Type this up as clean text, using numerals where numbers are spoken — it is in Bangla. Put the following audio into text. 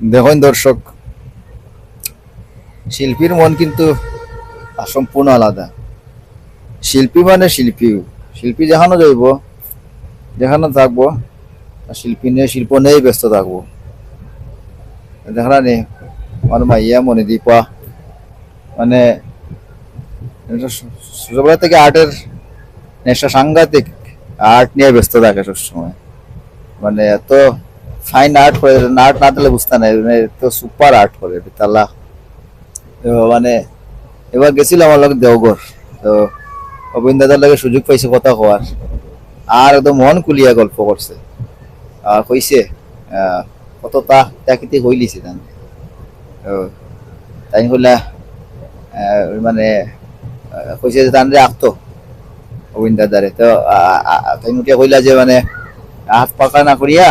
দেখুন দর্শক, শিল্পীর মন কিন্তু সম্পূর্ণ আলাদা। শিল্পী মানে শিল্পী, শিল্পী যেখানে যাইব, যেখানে থাকবো, শিল্পী নিয়ে শিল্প নিয়েই ব্যস্ত থাকবো। দেখা নেই আমার মাইয়া মনিদীপা, মানে ছোটবেলা থেকে আর্টের নেশা সাংঘাতিক। আর্ট নিয়ে ব্যস্ত থাকে সবসময়। মানে এত ফাইন আর্ট করে, আর্ট না দিলে বুঝতে নাই, মানে এত সুপার আর্ট করে তালা। তো মানে এবার গেছিল আমার লোক দেওঘর। তো অবিন দাদার লাগে সুযোগ পাইছে কথা কওয়ার, আর একদম মন খুলিয়া গল্প করছে। আর কইছে কত তাকিতে হইলিছে তান। তো তাই হইলা মানে কইছে যে তানরে আঁকতো অবিন দাদারে। তো তাই মুখে কইলা যে মানে হাত পাকা না করিয়া